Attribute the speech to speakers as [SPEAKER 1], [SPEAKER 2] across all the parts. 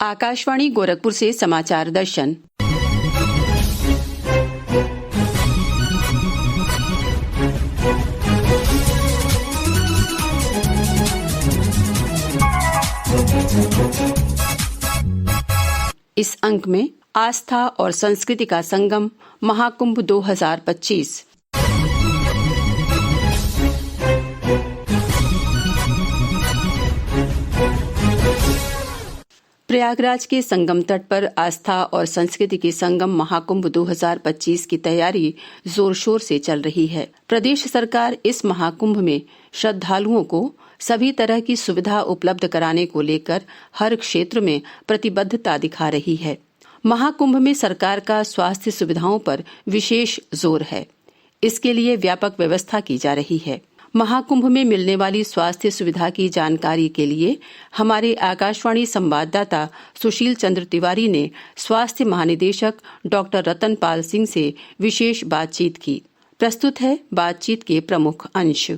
[SPEAKER 1] आकाशवाणी गोरखपुर से समाचार दर्शन। इस अंक में आस्था और संस्कृति का संगम महाकुंभ 2025। प्रयागराज के संगम तट पर आस्था और संस्कृति के संगम महाकुंभ 2025 की तैयारी जोर शोर से चल रही है। प्रदेश सरकार इस महाकुंभ में श्रद्धालुओं को सभी तरह की सुविधा उपलब्ध कराने को लेकर हर क्षेत्र में प्रतिबद्धता दिखा रही है। महाकुंभ में सरकार का स्वास्थ्य सुविधाओं पर विशेष जोर है। इसके लिए व्यापक व्यवस्था की जा रही है। महाकुंभ में मिलने वाली स्वास्थ्य सुविधा की जानकारी के लिए हमारे आकाशवाणी संवाददाता सुशील चंद्र तिवारी ने स्वास्थ्य महानिदेशक डॉक्टर रतनपाल सिंह से विशेष बातचीत की। प्रस्तुत है बातचीत के प्रमुख अंश।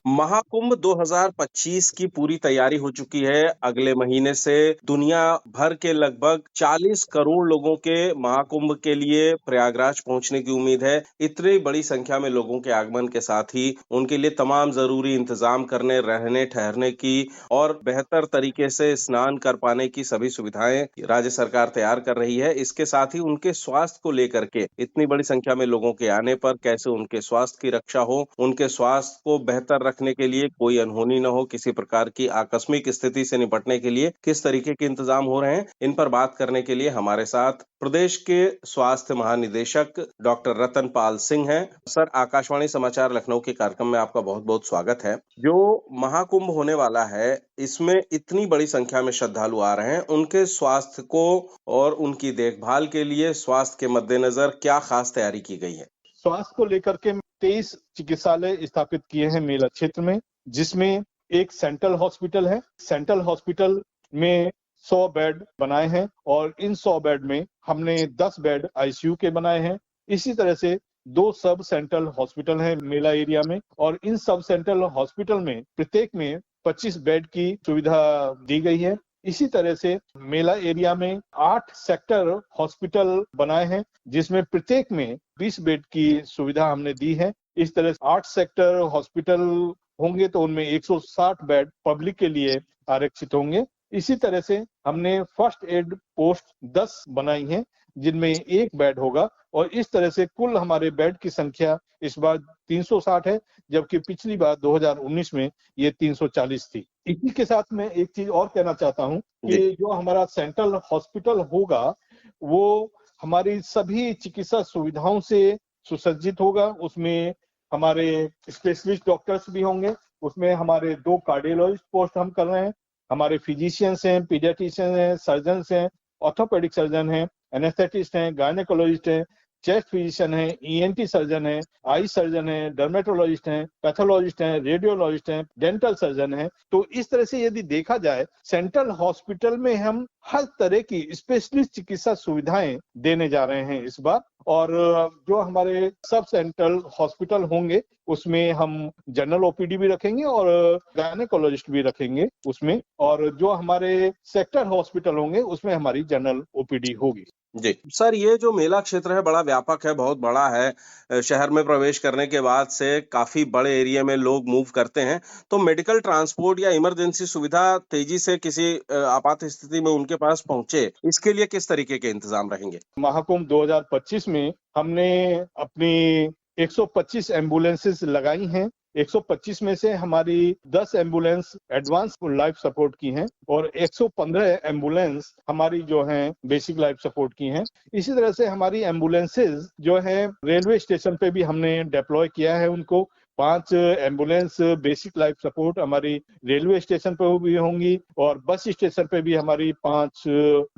[SPEAKER 2] महाकुंभ 2025 की पूरी तैयारी हो चुकी है। अगले महीने से दुनिया भर के लगभग 40 करोड़ लोगों के महाकुंभ के लिए प्रयागराज पहुंचने की उम्मीद है। इतनी बड़ी संख्या में लोगों के आगमन के साथ ही उनके लिए तमाम जरूरी इंतजाम करने, रहने ठहरने की और बेहतर तरीके से स्नान कर पाने की सभी सुविधाएं राज्य सरकार तैयार कर रही है। इसके साथ ही उनके स्वास्थ्य को लेकर के इतनी बड़ी संख्या में लोगों के आने पर कैसे उनके स्वास्थ्य की रक्षा हो, उनके स्वास्थ्य को बेहतर रखने के लिए कोई अनहोनी न हो, किसी प्रकार की आकस्मिक स्थिति से निपटने के लिए किस तरीके के इंतजाम हो रहे हैं, इन पर बात करने के लिए हमारे साथ प्रदेश के स्वास्थ्य महानिदेशक डॉक्टर रतनपाल सिंह हैं। सर, आकाशवाणी समाचार लखनऊ के कार्यक्रम में आपका बहुत बहुत स्वागत है। जो महाकुंभ होने वाला है, इसमें इतनी बड़ी संख्या में श्रद्धालु आ रहे हैं, उनके स्वास्थ्य को और उनकी देखभाल के लिए स्वास्थ्य के मद्देनजर क्या खास तैयारी की गई है?
[SPEAKER 3] स्वास्थ्य को लेकर के 23 चिकित्सालय स्थापित किए हैं मेला क्षेत्र में, जिसमें एक सेंट्रल हॉस्पिटल है। सेंट्रल हॉस्पिटल में 100 बेड बनाए हैं और इन 100 बेड में हमने 10 बेड आईसीयू के बनाए हैं। इसी तरह से 2 सब सेंट्रल हॉस्पिटल हैं मेला एरिया में और इन सब सेंट्रल हॉस्पिटल में प्रत्येक में 25 बेड की सुविधा दी गई है। इसी तरह से मेला एरिया में 8 सेक्टर हॉस्पिटल बनाए हैं, जिसमें प्रत्येक में 20 बेड की सुविधा हमने दी है। इस तरह से 8 सेक्टर हॉस्पिटल होंगे तो उनमें 160 बेड पब्लिक के लिए आरक्षित होंगे। इसी तरह से हमने फर्स्ट एड पोस्ट 10 बनाई है, जिनमें 1 बेड होगा और इस तरह से कुल हमारे बेड की संख्या इस बार 360 है, जबकि पिछली बार 2019 में ये 340 थी। इसी के साथ मैं एक चीज और कहना चाहता हूँ कि जो हमारा सेंट्रल हॉस्पिटल होगा वो हमारी सभी चिकित्सा सुविधाओं से सुसज्जित होगा। उसमें हमारे स्पेशलिस्ट डॉक्टर्स भी होंगे, उसमें हमारे 2 कार्डियोलॉजिस्ट पोस्ट हम कर रहे हैं, हमारे फिजिशियंस हैं, पीडियाट्रिशियन हैं, सर्जन्स हैं, ऑर्थोपेडिक सर्जन हैं, एनेस्थेटिस्ट हैं, गायनेकोलॉजिस्ट हैं, चेस्ट फिजिशियन है, ईएनटी सर्जन है, आई सर्जन है, डर्मेटोलॉजिस्ट हैं, पैथोलॉजिस्ट हैं, रेडियोलॉजिस्ट हैं, डेंटल सर्जन हैं। तो इस तरह से यदि देखा जाए सेंट्रल हॉस्पिटल में हम हर तरह की स्पेशलिस्ट चिकित्सा सुविधाएं देने जा रहे हैं इस बार। और जो हमारे सब सेंट्रल हॉस्पिटल होंगे उसमें हम जनरल ओपीडी भी रखेंगे और गायनेकोलॉजिस्ट भी रखेंगे उसमें, और जो हमारे सेक्टर हॉस्पिटल होंगे उसमें हमारी जनरल ओपीडी होगी।
[SPEAKER 2] जी सर, ये जो मेला क्षेत्र है बड़ा व्यापक है, बहुत बड़ा है। शहर में प्रवेश करने के बाद से काफी बड़े एरिया में लोग मूव करते हैं, तो मेडिकल ट्रांसपोर्ट या इमरजेंसी सुविधा तेजी से किसी आपात स्थिति में उनके पास पहुंचे, इसके लिए किस तरीके के इंतजाम रहेंगे?
[SPEAKER 3] महाकुंभ 2025 में हमने अपनी 125 एम्बुलेंसेस लगाई हैं। 125 में से हमारी 10 एम्बुलेंस एडवांस लाइफ सपोर्ट की हैं और 115 एम्बुलेंस हमारी जो हैं बेसिक लाइफ सपोर्ट की हैं। इसी तरह से हमारी एम्बुलेंसेज जो हैं रेलवे स्टेशन पे भी हमने डिप्लॉय किया है उनको। 5 एम्बुलेंस बेसिक लाइफ सपोर्ट हमारी रेलवे स्टेशन पर भी होंगी और बस स्टेशन पे भी हमारी 5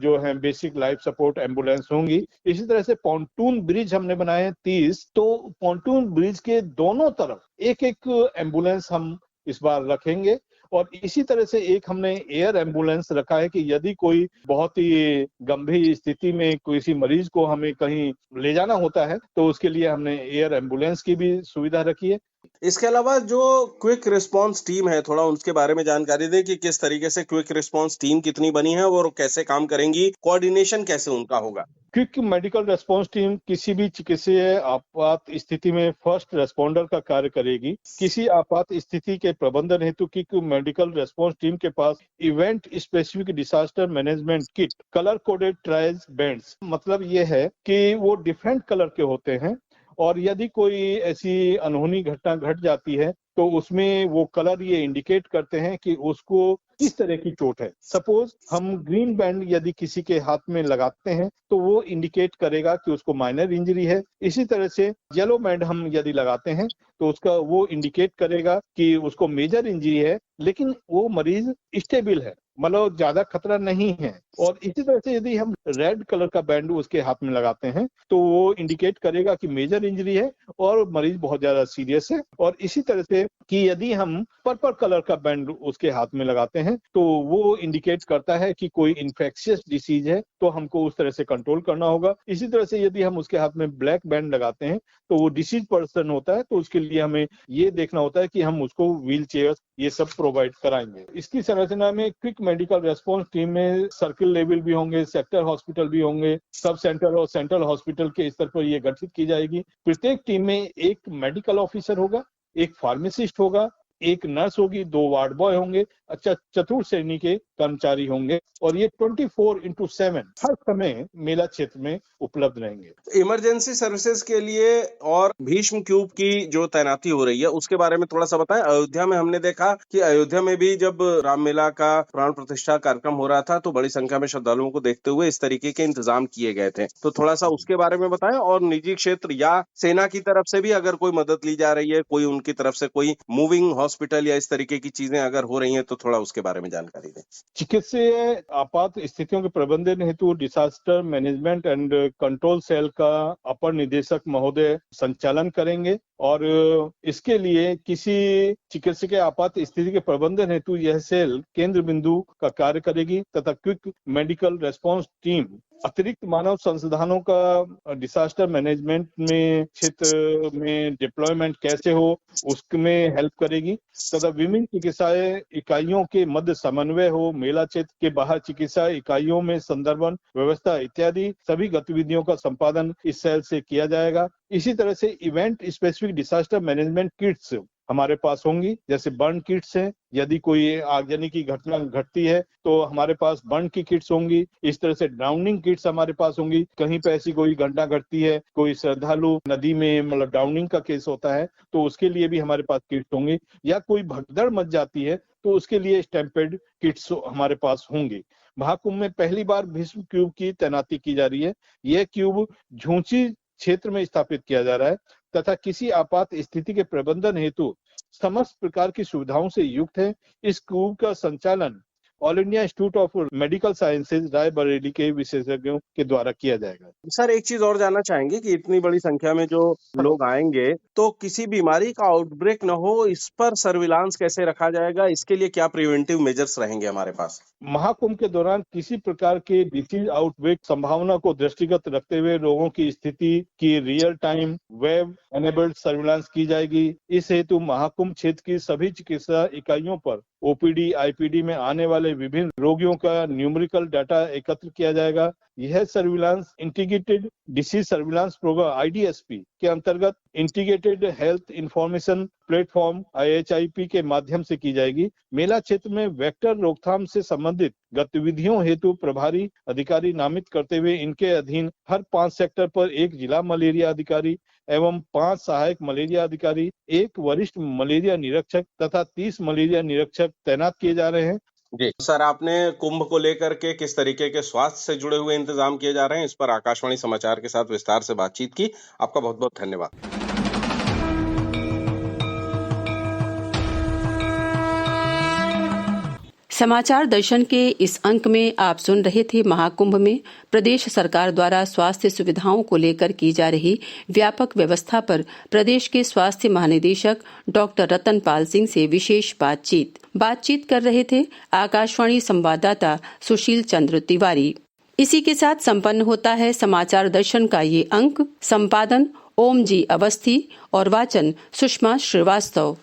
[SPEAKER 3] जो है बेसिक लाइफ सपोर्ट एम्बुलेंस होंगी। इसी तरह से पॉन्टून ब्रिज हमने बनाए हैं 30, तो पॉन्टून ब्रिज के दोनों तरफ एक एक एम्बुलेंस हम इस बार रखेंगे और इसी तरह से एक हमने एयर एम्बुलेंस रखा है कि यदि कोई बहुत ही गंभीर स्थिति में किसी मरीज को हमें कहीं ले जाना होता है तो उसके लिए हमने एयर एम्बुलेंस की भी सुविधा रखी है।
[SPEAKER 2] इसके अलावा जो क्विक रिस्पांस टीम है, थोड़ा उसके बारे में जानकारी दें कि किस तरीके से क्विक रिस्पांस टीम कितनी बनी है और कैसे काम करेंगी, कोऑर्डिनेशन कैसे उनका होगा।
[SPEAKER 3] क्विक मेडिकल रेस्पॉन्स टीम किसी भी चिकित्सीय आपात स्थिति में फर्स्ट रेस्पॉन्डर का कार्य करेगी। किसी आपात स्थिति के प्रबंधन हेतु क्विक मेडिकल रेस्पॉन्स टीम के पास event specific disaster management kit, colour coded trials bands, मतलब ये है कि वो डिफरेंट कलर के होते हैं और यदि कोई ऐसी अनहोनी घटना घट जाती है तो उसमें वो कलर ये इंडिकेट करते हैं कि उसको किस तरह की चोट है। सपोज हम ग्रीन बैंड यदि किसी के हाथ में लगाते हैं तो वो इंडिकेट करेगा कि उसको माइनर इंजरी है। इसी तरह से येलो बैंड हम यदि लगाते हैं तो उसका वो इंडिकेट करेगा कि उसको मेजर इंजरी है लेकिन वो मरीज स्टेबल है, मतलब ज्यादा खतरा नहीं है। और इसी तरह से यदि हम रेड कलर का बैंड उसके हाथ में लगाते हैं तो वो इंडिकेट करेगा कि मेजर इंजरी है और मरीज बहुत ज्यादा सीरियस है। और इसी तरह से कि यदि हम पर्पल कलर का बैंड उसके हाथ में लगाते हैं तो वो इंडिकेट करता है कि कोई इन्फेक्शियस डिसीज है तो हमको उस तरह से कंट्रोल करना होगा। इसी तरह से यदि हम उसके हाथ में ब्लैक बैंड लगाते हैं तो वो डिसीज पर्सन होता है तो उसके लिए हमें ये देखना होता है कि हम उसको व्हील चेयर ये सब प्रोवाइड कराएंगे। इसकी संरचना में क्विक मेडिकल रेस्पॉन्स टीम में सर्किल लेवल भी होंगे, सेक्टर हॉस्पिटल भी होंगे, सब सेंटर और सेंट्रल हॉस्पिटल के स्तर पर ये गठित की जाएगी। प्रत्येक टीम में एक मेडिकल ऑफिसर होगा, एक फार्मासिस्ट होगा, एक नर्स होगी, 2 वार्ड बॉय होंगे, अच्छा चतुर्थ श्रेणी के कर्मचारी होंगे और ये 24/7 हर समय मेला क्षेत्र में उपलब्ध रहेंगे।
[SPEAKER 2] इमरजेंसी सर्विसेज के लिए और भीष्म क्यूब की जो तैनाती हो रही है उसके बारे में थोड़ा सा बताएं। अयोध्या में हमने देखा कि अयोध्या में भी जब रामलीला का प्राण प्रतिष्ठा कार्यक्रम हो रहा था तो बड़ी संख्या में श्रद्धालुओं को देखते हुए इस तरीके के इंतजाम किए गए थे, तो थोड़ा सा उसके बारे में बताएं। और निजी क्षेत्र या सेना की तरफ से भी अगर कोई मदद ली जा रही है, कोई उनकी तरफ से कोई मूविंग हॉस्पिटल या इस तरीके की चीजें अगर हो रही हैं तो थोड़ा उसके बारे में जानकारी दें।
[SPEAKER 3] चिकित्सीय आपात स्थितियों के प्रबंधन हेतु disaster management and control cell का अपर निदेशक महोदय संचालन करेंगे और इसके लिए किसी चिकित्सीय आपात स्थिति के प्रबंधन हेतु यह सेल केंद्र बिंदु का कार्य करेगी तथा क्विक मेडिकल रेस्पॉन्स टीम अतिरिक्त मानव संसाधनों का डिजास्टर मैनेजमेंट में क्षेत्र में डिप्लॉयमेंट कैसे हो उसमें हेल्प करेगी तथा विभिन्न चिकित्सा इकाइयों के मध्य समन्वय हो, मेला क्षेत्र के बाहर चिकित्सा इकाइयों में संदर्भन व्यवस्था इत्यादि सभी गतिविधियों का संपादन इस सेल से किया जाएगा। इसी तरह से event specific disaster management kits हमारे पास होंगी, जैसे बर्न किट्स हैं, यदि कोई आगजनी की घटना घटती है तो हमारे पास बर्न की किट्स होंगी। इस तरह से ड्राउनिंग किट्स हमारे पास होंगी, कहीं पे ऐसी कोई घटना घटती है, कोई श्रद्धालु नदी में मतलब ड्राउनिंग का केस होता है तो उसके लिए भी हमारे पास किट्स होंगी, या कोई भगदड़ मच जाती है तो उसके लिए स्टैम्पेड किट्स हमारे पास होंगी। महाकुंभ में पहली बार भीष्म क्यूब की तैनाती की जा रही है। यह क्यूब झूंसी क्षेत्र में स्थापित किया जा रहा है तथा किसी आपात स्थिति के प्रबंधन हेतु समस्त प्रकार की सुविधाओं से युक्त है। इस क्यूब का संचालन all India institute of medical sciences Raebareli के विशेषज्ञों के द्वारा किया जाएगा।
[SPEAKER 2] सर, एक चीज और जानना चाहेंगे कि इतनी बड़ी संख्या में जो लोग आएंगे तो किसी बीमारी का आउटब्रेक न हो, इस पर सर्विलांस कैसे रखा जाएगा, इसके लिए क्या प्रिवेंटिव मेजर्स रहेंगे हमारे पास?
[SPEAKER 3] महाकुंभ के दौरान किसी प्रकार के डिसीज आउटब्रेक संभावना को दृष्टिगत रखते हुए लोगों की स्थिति की real time web enabled surveillance की जाएगी। इस हेतु महाकुंभ क्षेत्र की सभी चिकित्सा इकाइयों पर ओपीडी आईपीडी में आने वाले विभिन्न रोगियों का न्यूमेरिकल डाटा एकत्र किया जाएगा। यह surveillance integrated disease surveillance program IDSP के अंतर्गत integrated health information platform IHIP के माध्यम से की जाएगी। मेला क्षेत्र में वेक्टर रोकथाम से संबंधित गतिविधियों हेतु प्रभारी अधिकारी नामित करते हुए इनके अधीन हर 5 सेक्टर पर एक जिला मलेरिया अधिकारी एवं 5 सहायक मलेरिया अधिकारी, 1 वरिष्ठ मलेरिया निरीक्षक तथा 30 मलेरिया निरीक्षक तैनात किए जा रहे हैं।
[SPEAKER 2] जी सर, आपने कुंभ को लेकर के किस तरीके के स्वास्थ्य से जुड़े हुए इंतजाम किए जा रहे हैं इस पर आकाशवाणी समाचार के साथ विस्तार से बातचीत की। आपका बहुत बहुत धन्यवाद।
[SPEAKER 1] समाचार दर्शन के इस अंक में आप सुन रहे थे महाकुंभ में प्रदेश सरकार द्वारा स्वास्थ्य सुविधाओं को लेकर की जा रही व्यापक व्यवस्था पर प्रदेश के स्वास्थ्य महानिदेशक डॉक्टर रतनपाल सिंह से विशेष बातचीत कर रहे थे आकाशवाणी संवाददाता सुशील चंद्र तिवारी। इसी के साथ संपन्न होता है समाचार दर्शन का ये अंक। संपादन ओम जी अवस्थी और वाचन सुषमा श्रीवास्तव।